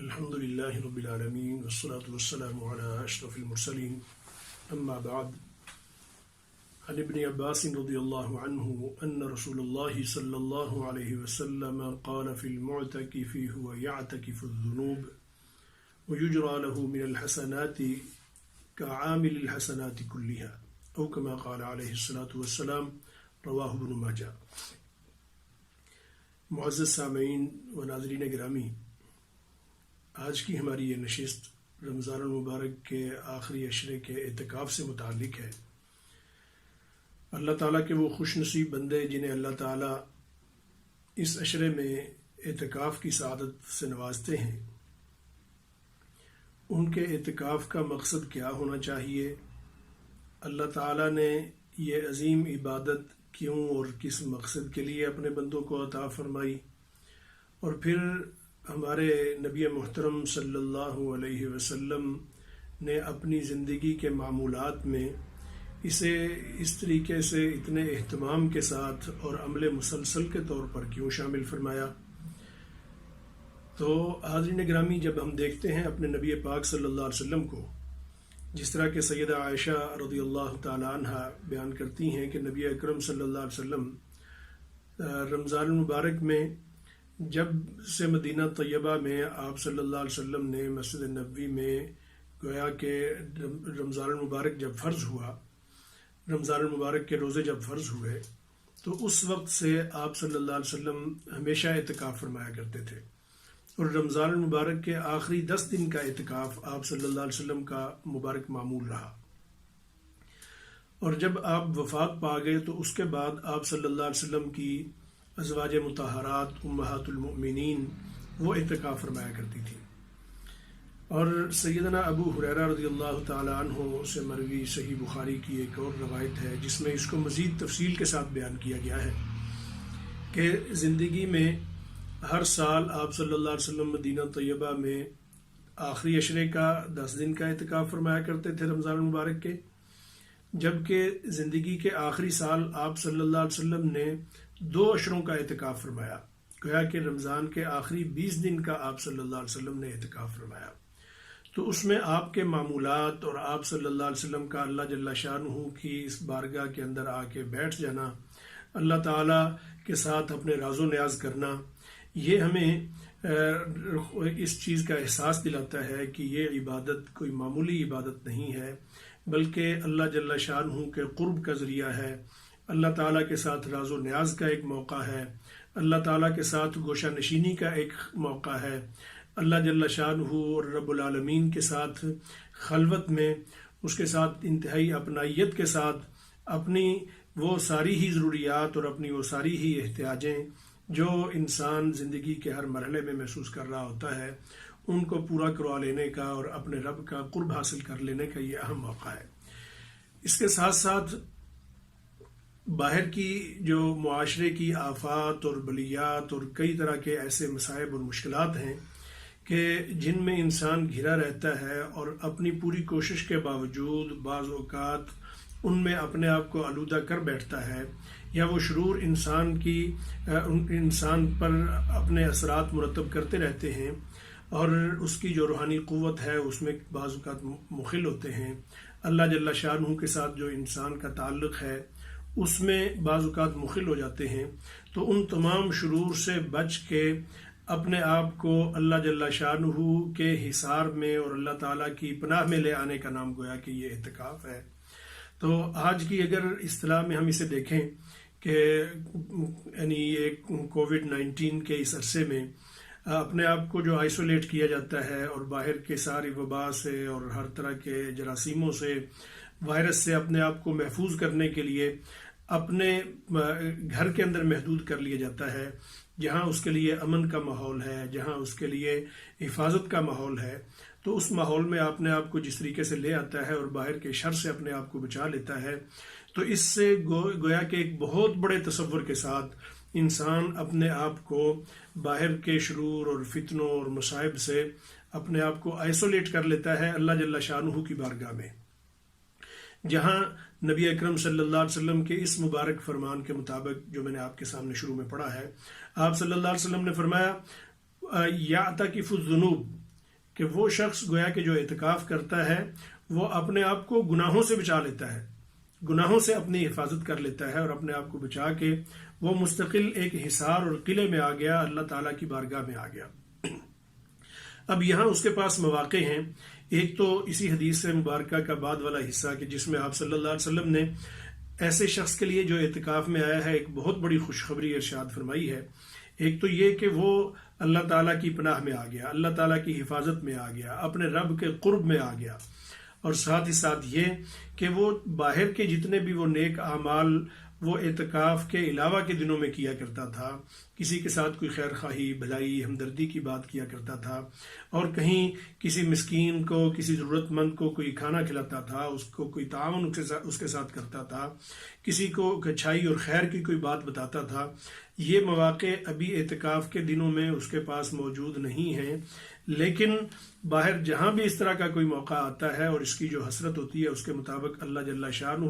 الحمد لله رب العالمين والصلاة والسلام على أشرف المرسلين أما بعد عن ابن عباس رضي الله عنه أن رسول الله صلى الله عليه وسلم قال في المعتكف هو يعتكف الذنوب ويجرى له من الحسنات كعامل الحسنات كلها أو كما قال عليه الصلاة والسلام رواہ ابن ماجہ۔ معزز سامعین و ناظرین گرامی، آج کی ہماری یہ نشست رمضان المبارک کے آخری عشرے کے اعتکاف سے متعلق ہے۔ اللہ تعالیٰ کے وہ خوش نصیب بندے جنہیں اللہ تعالیٰ اس عشرے میں اعتکاف کی سعادت سے نوازتے ہیں، ان کے اعتکاف کا مقصد کیا ہونا چاہیے؟ اللہ تعالیٰ نے یہ عظیم عبادت کیوں اور کس مقصد کے لیے اپنے بندوں کو عطا فرمائی، اور پھر ہمارے نبی محترم صلی اللہ علیہ وسلم نے اپنی زندگی کے معمولات میں اسے اس طریقے سے اتنے اہتمام کے ساتھ اور عمل مسلسل کے طور پر کیوں شامل فرمایا؟ تو حاضرین گرامی، جب ہم دیکھتے ہیں اپنے نبی پاک صلی اللہ علیہ وسلم کو، جس طرح کہ سیدہ عائشہ رضی اللہ تعالی عنہ بیان کرتی ہیں کہ نبی اکرم صلی اللہ علیہ وسلم رمضان المبارک میں جب سے مدینہ طیبہ میں آپ صلی اللہ علیہ وسلم نے مسجد نبوی میں گویا کہ رمضان المبارک جب فرض ہوا، رمضان المبارک کے روزے جب فرض ہوئے، تو اس وقت سے آپ صلی اللہ علیہ وسلم ہمیشہ اعتکاف فرمایا کرتے تھے، اور رمضان المبارک کے آخری 10 دن کا اعتکاف آپ صلی اللہ علیہ وسلم کا مبارک معمول رہا۔ اور جب آپ وفات پا گئے تو اس کے بعد آپ صلی اللہ علیہ وسلم کی ازواج مطہرات امہات المؤمنین وہ اعتکاف فرمایا کرتی تھی۔ اور سیدنا ابو ہریرہ رضی اللہ تعالی عنہ سے مروی صحیح بخاری کی ایک اور روایت ہے جس میں اس کو مزید تفصیل کے ساتھ بیان کیا گیا ہے کہ زندگی میں ہر سال آپ صلی اللہ علیہ وسلم مدینہ طیبہ میں آخری عشرے کا 10 دن کا اعتکاف فرمایا کرتے تھے رمضان المبارک کے، جبکہ زندگی کے آخری سال آپ صلی اللہ علیہ وسلم نے 2 عشروں کا اعتکاف فرمایا، گویا کہ رمضان کے آخری 20 دن کا آپ صلی اللہ علیہ وسلم نے اعتکاف فرمایا۔ تو اس میں آپ کے معمولات اور آپ صلی اللہ علیہ وسلم کا اللہ جل شانہ کی اس بارگاہ کے اندر آ کے بیٹھ جانا، اللہ تعالیٰ کے ساتھ اپنے راز و نیاز کرنا، یہ ہمیں اس چیز کا احساس دلاتا ہے کہ یہ عبادت کوئی معمولی عبادت نہیں ہے، بلکہ اللہ جل شانہ کے قرب کا ذریعہ ہے، اللہ تعالیٰ کے ساتھ راز و نیاز کا ایک موقع ہے، اللہ تعالیٰ کے ساتھ گوشہ نشینی کا ایک موقع ہے، اللہ جل شانہ اور رب العالمین کے ساتھ خلوت میں اس کے ساتھ انتہائی اپنائیت کے ساتھ اپنی وہ ساری ہی ضروریات اور اپنی وہ ساری ہی احتیاجیں جو انسان زندگی کے ہر مرحلے میں محسوس کر رہا ہوتا ہے، ان کو پورا کروا لینے کا اور اپنے رب کا قرب حاصل کر لینے کا یہ اہم موقع ہے۔ اس کے ساتھ ساتھ باہر کی جو معاشرے کی آفات اور بلیات اور کئی طرح کے ایسے مصائب اور مشکلات ہیں کہ جن میں انسان گھرا رہتا ہے اور اپنی پوری کوشش کے باوجود بعض اوقات ان میں اپنے آپ کو آلودہ کر بیٹھتا ہے، یا وہ شرور انسان پر اپنے اثرات مرتب کرتے رہتے ہیں، اور اس کی جو روحانی قوت ہے اس میں بعض اوقات مخل ہوتے ہیں، اللہ جل شانہ کے ساتھ جو انسان کا تعلق ہے اس میں بعض اوقات مخل ہو جاتے ہیں۔ تو ان تمام شرور سے بچ کے اپنے آپ کو اللہ جل شانہ کے حصار میں اور اللہ تعالیٰ کی پناہ میں لے آنے کا نام گویا کہ یہ اعتکاف ہے۔ تو آج کی اگر اصطلاح میں ہم اسے دیکھیں کہ یعنی ایک کووڈ-19 کے اس عرصے میں اپنے آپ کو جو آئسولیٹ کیا جاتا ہے اور باہر کے ساری وبا سے اور ہر طرح کے جراثیموں سے، وائرس سے اپنے آپ کو محفوظ کرنے کے لیے اپنے گھر کے اندر محدود کر لیا جاتا ہے، جہاں اس کے لیے امن کا ماحول ہے، جہاں اس کے لیے حفاظت کا ماحول ہے، تو اس ماحول میں اپنے آپ کو جس طریقے سے لے آتا ہے اور باہر کے شر سے اپنے آپ کو بچا لیتا ہے، تو اس سے گویا کہ ایک بہت بڑے تصور کے ساتھ انسان اپنے آپ کو باہر کے شرور اور فتنوں اور مصائب سے اپنے آپ کو آئسولیٹ کر لیتا ہے اللہ جل شانہ کی بارگاہ میں، جہاں نبی اکرم صلی اللہ علیہ وسلم کے اس مبارک فرمان کے مطابق جو میں نے آپ کے سامنے شروع میں پڑھا ہے، آپ صلی اللہ علیہ وسلم نے فرمایا یعتکف الذنوب، کہ وہ شخص گویا کہ جو اعتکاف کرتا ہے وہ اپنے آپ کو گناہوں سے بچا لیتا ہے، گناہوں سے اپنی حفاظت کر لیتا ہے، اور اپنے آپ کو بچا کے وہ مستقل ایک حصار اور قلعے میں آ گیا، اللہ تعالیٰ کی بارگاہ میں آ گیا۔ اب یہاں اس کے پاس مواقع ہیں، ایک تو اسی حدیث مبارکہ کا بعد والا حصہ کہ جس میں آپ صلی اللہ علیہ وسلم نے ایسے شخص کے لیے جو اعتکاف میں آیا ہے ایک بہت بڑی خوشخبری ارشاد فرمائی ہے۔ ایک تو یہ کہ وہ اللہ تعالیٰ کی پناہ میں آ گیا، اللہ تعالیٰ کی حفاظت میں آ گیا، اپنے رب کے قرب میں آ گیا، اور ساتھ ہی ساتھ یہ کہ وہ باہر کے جتنے بھی وہ نیک اعمال وہ اعتکاف کے علاوہ کے دنوں میں کیا کرتا تھا، کسی کے ساتھ کوئی خیر خواہی، بھلائی، ہمدردی کی بات کیا کرتا تھا، اور کہیں کسی مسکین کو، کسی ضرورت مند کو کوئی کھانا کھلاتا تھا، اس کو کوئی تعاون اس کے ساتھ کرتا تھا، کسی کو اچھائی اور خیر کی کوئی بات بتاتا تھا۔ یہ مواقع ابھی اعتکاف کے دنوں میں اس کے پاس موجود نہیں ہیں، لیکن باہر جہاں بھی اس طرح کا کوئی موقع آتا ہے اور اس کی جو حسرت ہوتی ہے اس کے مطابق اللہ جل شانہ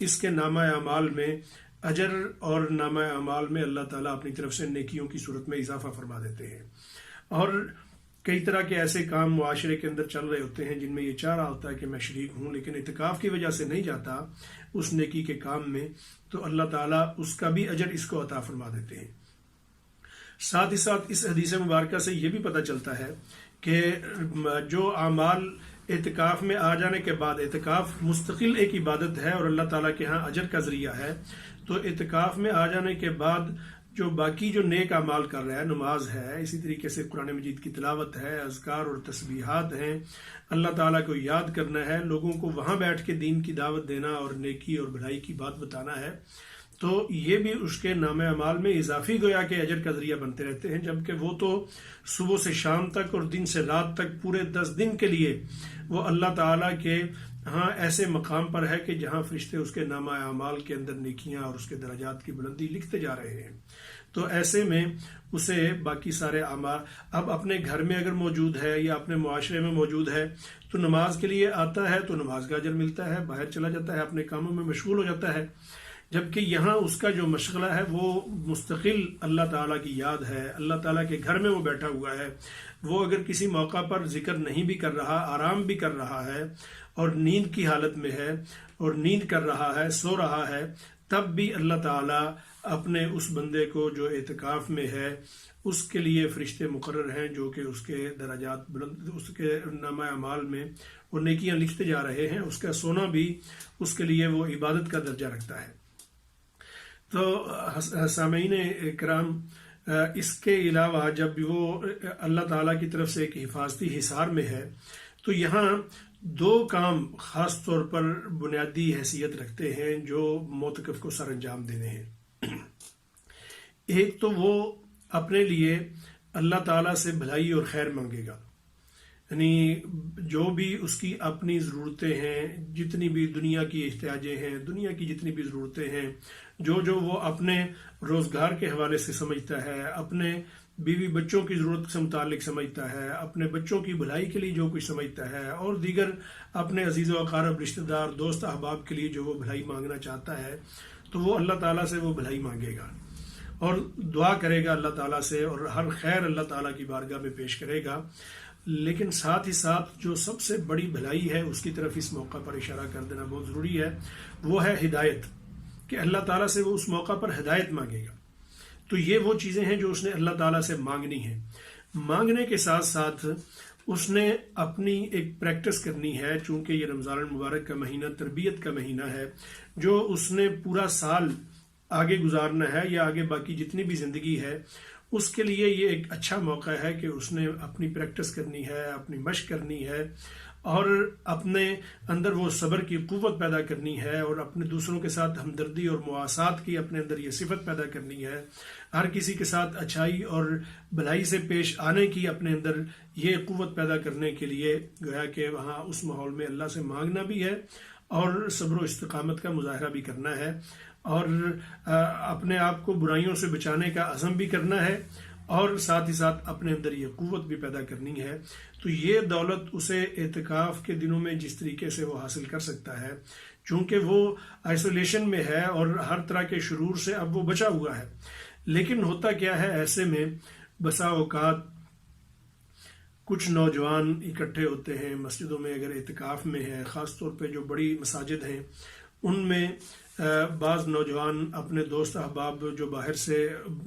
اس کے نامہ اعمال میں اجر اور نامہ اعمال میں اللہ تعالیٰ اپنی طرف سے نیکیوں کی صورت میں اضافہ فرما دیتے ہیں۔ اور کئی طرح کے ایسے کام معاشرے کے اندر چل رہے ہوتے ہیں جن میں یہ چاہ رہا ہوتا ہے کہ میں شریک ہوں، لیکن اعتکاف کی وجہ سے نہیں جاتا اس نیکی کے کام میں، تو اللہ تعالیٰ اس کا بھی اجر اس کو عطا فرما دیتے ہیں۔ ساتھ ہی ساتھ اس حدیث مبارکہ سے یہ بھی پتہ چلتا ہے کہ جو اعمال اعتکاف میں آ جانے کے بعد، اعتکاف مستقل ایک عبادت ہے اور اللہ تعالیٰ کے ہاں اجر کا ذریعہ ہے، تو اعتکاف میں آ جانے کے بعد جو باقی جو نیک اعمال کر رہا ہے، نماز ہے، اسی طریقے سے قرآن مجید کی تلاوت ہے، اذکار اور تسبیحات ہیں، اللہ تعالیٰ کو یاد کرنا ہے، لوگوں کو وہاں بیٹھ کے دین کی دعوت دینا اور نیکی اور بھلائی کی بات بتانا ہے، تو یہ بھی اس کے نام اعمال میں اضافی گویا کہ اجر کا ذریعہ بنتے رہتے ہیں، جبکہ وہ تو صبح سے شام تک اور دن سے رات تک پورے 10 دن کے لیے وہ اللہ تعالیٰ کے ہاں ایسے مقام پر ہے کہ جہاں فرشتے اس کے نامہ اعمال کے اندر نیکیاں اور اس کے درجات کی بلندی لکھتے جا رہے ہیں۔ تو ایسے میں اسے باقی سارے اعمال اب اپنے گھر میں اگر موجود ہے یا اپنے معاشرے میں موجود ہے تو نماز کے لیے آتا ہے تو نماز کا اجر ملتا ہے، باہر چلا جاتا ہے اپنے کاموں میں مشغول ہو جاتا ہے، جبکہ یہاں اس کا جو مشغلہ ہے وہ مستقل اللہ تعالیٰ کی یاد ہے، اللہ تعالیٰ کے گھر میں وہ بیٹھا ہوا ہے، وہ اگر کسی موقع پر ذکر نہیں بھی کر رہا، آرام بھی کر رہا ہے اور نیند کی حالت میں ہے اور نیند کر رہا ہے، سو رہا ہے، تب بھی اللہ تعالیٰ اپنے اس بندے کو جو اعتکاف میں ہے اس کے لیے فرشتے مقرر ہیں جو کہ اس کے درجات بلند، اس کے نامہ اعمال میں وہ نیکیاں لکھتے جا رہے ہیں، اس کا سونا بھی اس کے لیے وہ عبادت کا درجہ رکھتا ہے۔ تو سامعین کرام، اس کے علاوہ جب وہ اللہ تعالیٰ کی طرف سے ایک حفاظتی حصار میں ہے تو یہاں 2 کام خاص طور پر بنیادی حیثیت رکھتے ہیں جو معتکف کو سر انجام دینے ہیں۔ ایک تو وہ اپنے لیے اللہ تعالیٰ سے بھلائی اور خیر مانگے گا، یعنی جو بھی اس کی اپنی ضرورتیں ہیں، جتنی بھی دنیا کی احتیاجیں ہیں، دنیا کی جتنی بھی ضرورتیں ہیں، جو وہ اپنے روزگار کے حوالے سے سمجھتا ہے، اپنے بیوی بچوں کی ضرورت سے متعلق سمجھتا ہے، اپنے بچوں کی بھلائی کے لیے جو کچھ سمجھتا ہے، اور دیگر اپنے عزیز و اقارب، رشتہ دار، دوست احباب کے لیے جو وہ بھلائی مانگنا چاہتا ہے، تو وہ اللہ تعالیٰ سے وہ بھلائی مانگے گا اور دعا کرے گا اللہ تعالیٰ سے، اور ہر خیر اللہ تعالیٰ کی بارگاہ میں پیش کرے گا۔ لیکن ساتھ ہی ساتھ جو سب سے بڑی بھلائی ہے اس کی طرف اس موقع پر اشارہ کر دینا بہت ضروری ہے، وہ ہے ہدایت، کہ اللہ تعالیٰ سے وہ اس موقع پر ہدایت مانگے گا۔ تو یہ وہ چیزیں ہیں جو اس نے اللہ تعالیٰ سے مانگنی ہیں۔ مانگنے کے ساتھ ساتھ اس نے اپنی ایک پریکٹس کرنی ہے، چونکہ یہ رمضان المبارک کا مہینہ تربیت کا مہینہ ہے، جو اس نے پورا سال آگے گزارنا ہے یا آگے باقی جتنی بھی زندگی ہے، اس کے لیے یہ ایک اچھا موقع ہے کہ اس نے اپنی پریکٹس کرنی ہے، اپنی مشق کرنی ہے، اور اپنے اندر وہ صبر کی قوت پیدا کرنی ہے، اور اپنے دوسروں کے ساتھ ہمدردی اور مواسات کی اپنے اندر یہ صفت پیدا کرنی ہے، ہر کسی کے ساتھ اچھائی اور بھلائی سے پیش آنے کی اپنے اندر یہ قوت پیدا کرنے کے لیے گویا کہ وہاں اس ماحول میں اللہ سے مانگنا بھی ہے اور صبر و استقامت کا مظاہرہ بھی کرنا ہے، اور اپنے آپ کو برائیوں سے بچانے کا عزم بھی کرنا ہے، اور ساتھ ہی ساتھ اپنے اندر یہ قوت بھی پیدا کرنی ہے۔ تو یہ دولت اسے اعتکاف کے دنوں میں جس طریقے سے وہ حاصل کر سکتا ہے، چونکہ وہ آئسولیشن میں ہے اور ہر طرح کے شرور سے اب وہ بچا ہوا ہے، لیکن ہوتا کیا ہے ایسے میں بسا اوقات کچھ نوجوان اکٹھے ہوتے ہیں مسجدوں میں، اگر اعتکاف میں ہے، خاص طور پہ جو بڑی مساجد ہیں ان میں بعض نوجوان اپنے دوست احباب جو باہر سے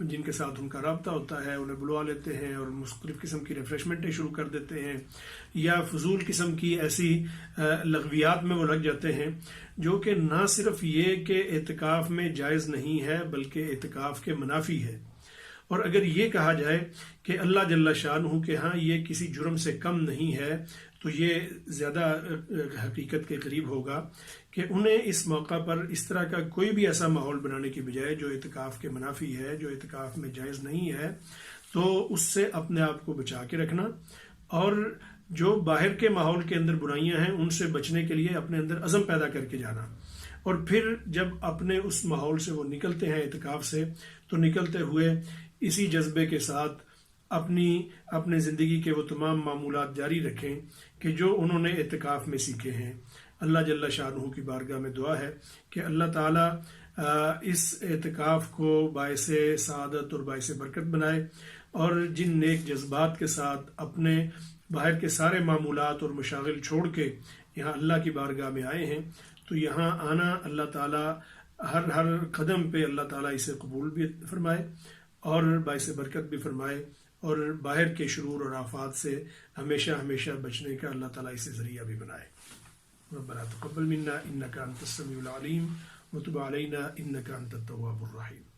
جن کے ساتھ ان کا رابطہ ہوتا ہے انہیں بلوا لیتے ہیں اور مختلف قسم کی ریفریشمنٹیں شروع کر دیتے ہیں، یا فضول قسم کی ایسی لغویات میں وہ لگ جاتے ہیں جو کہ نہ صرف یہ کہ اعتکاف میں جائز نہیں ہے بلکہ اعتکاف کے منافی ہے۔ اور اگر یہ کہا جائے کہ اللہ جل شانہ کہ ہاں یہ کسی جرم سے کم نہیں ہے تو یہ زیادہ حقیقت کے قریب ہوگا کہ انہیں اس موقع پر اس طرح کا کوئی بھی ایسا ماحول بنانے کی بجائے جو اعتکاف کے منافی ہے، جو اعتکاف میں جائز نہیں ہے، تو اس سے اپنے آپ کو بچا کے رکھنا، اور جو باہر کے ماحول کے اندر برائیاں ہیں ان سے بچنے کے لیے اپنے اندر عزم پیدا کر کے جانا، اور پھر جب اپنے اس ماحول سے وہ نکلتے ہیں اعتکاف سے تو نکلتے ہوئے اسی جذبے کے ساتھ اپنے زندگی کے وہ تمام معمولات جاری رکھیں کہ جو انہوں نے اعتکاف میں سیکھے ہیں۔ اللہ جل شانہ کی بارگاہ میں دعا ہے کہ اللہ تعالیٰ اس اعتکاف کو باعث سعادت اور باعث برکت بنائے، اور جن نیک جذبات کے ساتھ اپنے باہر کے سارے معمولات اور مشاغل چھوڑ کے یہاں اللہ کی بارگاہ میں آئے ہیں تو یہاں آنا اللہ تعالیٰ ہر قدم پہ اللہ تعالیٰ اسے قبول بھی فرمائے اور باعث برکت بھی فرمائے، اور باہر کے شرور اور آفات سے ہمیشہ ہمیشہ بچنے کا اللہ تعالیٰ اسے ذریعہ بھی بنائے۔ ربنا تقبل منا انك انت السميع العليم وتب علينا انك انت التواب الرحيم۔